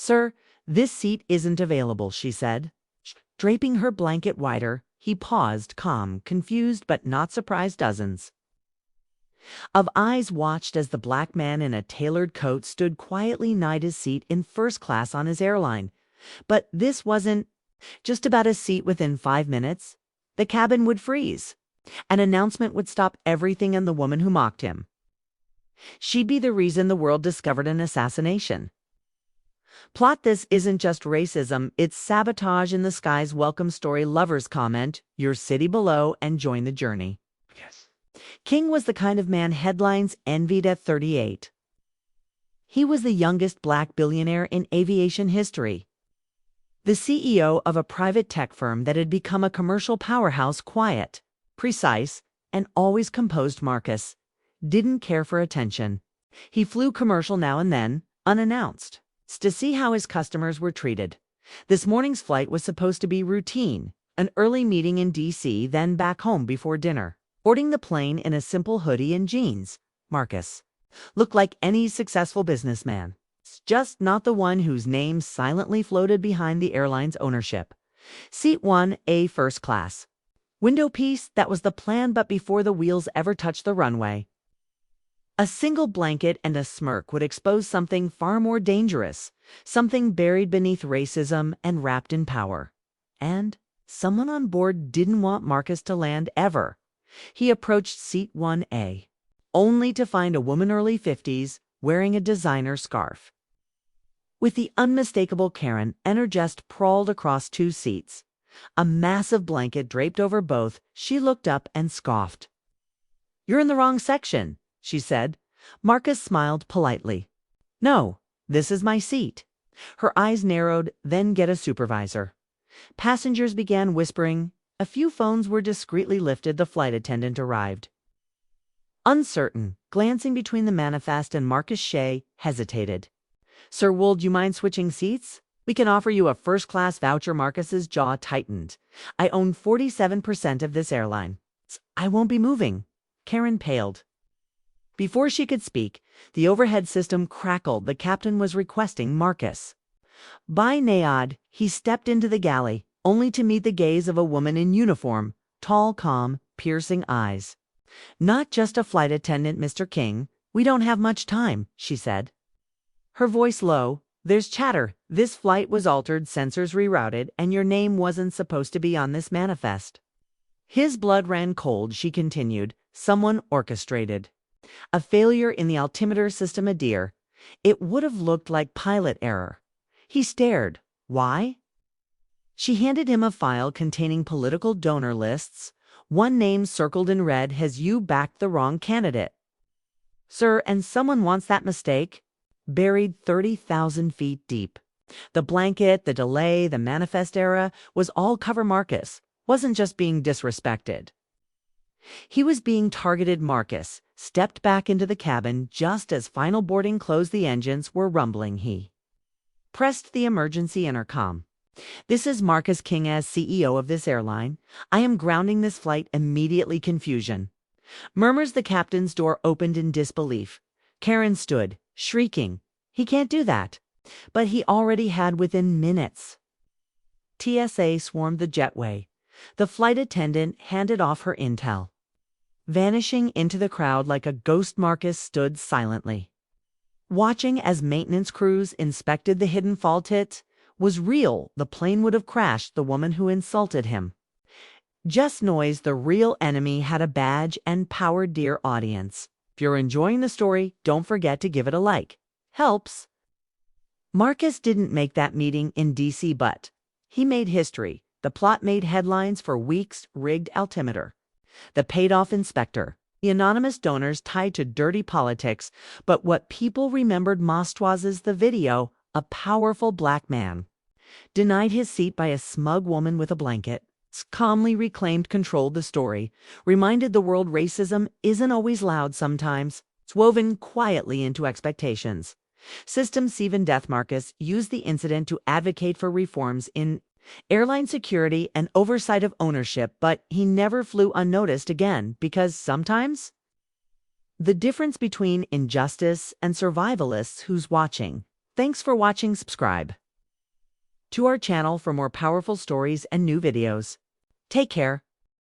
"Sir, this seat isn't available," she said. Draping her blanket wider, he paused, calm, confused but not surprised. Dozens of eyes watched as the black man in a tailored coat stood quietly nigh his seat in first class on his airline. But this wasn't just about a seat. Within 5 minutes, the cabin would freeze. An announcement would stop everything, and the woman who mocked him, she'd be the reason the world discovered an assassination. Plot: this isn't just racism, it's sabotage in the skies. Welcome story. Lovers comment your city below and join the journey. Yes. King was the kind of man headlines envied at 38. He was the youngest black billionaire in aviation history, the CEO of a private tech firm that had become a commercial powerhouse. Quiet, precise, and always composed, Marcus didn't care for attention. He flew commercial now and then, unannounced, to see how his customers were treated. This morning's flight was supposed to be routine, an early meeting in D.C., then back home before dinner. Boarding the plane in a simple hoodie and jeans, Marcus looked like any successful businessman, just not the one whose name silently floated behind the airline's ownership. Seat 1A, first class. Window piece, that was the plan, but before the wheels ever touched the runway, a single blanket and a smirk would expose something far more dangerous, something buried beneath racism and wrapped in power. And someone on board didn't want Marcus to land ever. He approached seat 1A, only to find a woman, early 50s, wearing a designer scarf. With the unmistakable Karen energest sprawled across 2 seats, a massive blanket draped over both, she looked up and scoffed. "You're in the wrong section," she said. Marcus smiled politely. "No, this is my seat." Her eyes narrowed. "Then get a supervisor." Passengers began whispering. A few phones were discreetly lifted. The flight attendant arrived. Uncertain, glancing between the manifest and Marcus, Shea hesitated. "Sir, would you mind switching seats? We can offer you a first-class voucher." Marcus's jaw tightened. "I own 47% of this airline. I won't be moving." Karen paled. Before she could speak, the overhead system crackled. The captain was requesting Marcus. By Nayad, he stepped into the galley, only to meet the gaze of a woman in uniform, tall, calm, piercing eyes. "Not just a flight attendant, Mr. King. We don't have much time," she said, her voice low. "There's chatter. This flight was altered, sensors rerouted, and your name wasn't supposed to be on this manifest." His blood ran cold. She continued, "Someone orchestrated a failure in the altimeter system. Dear, it would have looked like pilot error." He stared. "Why?" She handed him a file containing political donor lists. One name circled in red. "Has you backed the wrong candidate, sir, and someone wants that mistake buried 30,000 feet deep." The blanket, the delay, the manifest era was all cover. Marcus wasn't just being disrespected. He was being targeted. Marcus stepped back into the cabin just as final boarding closed. The engines were rumbling. He pressed the emergency intercom. "This is Marcus King as CEO of this airline. I am grounding this flight immediately." Confusion. Murmurs. The captain's door opened in disbelief. Karen stood, shrieking. "He can't do that." But he already had. Within minutes, TSA swarmed the jetway. The flight attendant handed off her intel, vanishing into the crowd like a ghost. Marcus stood silently, watching as maintenance crews inspected the hidden fault. It was real. The plane would have crashed. The woman who insulted him, just noise. The real enemy had a badge and power. Dear audience, if you're enjoying the story, don't forget to give it a like. Helps. Marcus didn't make that meeting in D.C., but he made history. The plot made headlines for weeks. Rigged altimeter, the paid-off inspector, the anonymous donors tied to dirty politics. But what people remembered most was the video. A powerful black man, denied his seat by a smug woman with a blanket, calmly reclaimed control. The story reminded the world racism isn't always loud. Sometimes it's woven quietly into expectations. System 7 Death. Marcus used the incident to advocate for reforms in airline security and oversight of ownership, but he never flew unnoticed again, because sometimes the difference between injustice and survivalists who's watching. Thanks for watching. Subscribe to our channel for more powerful stories and new videos. Take care.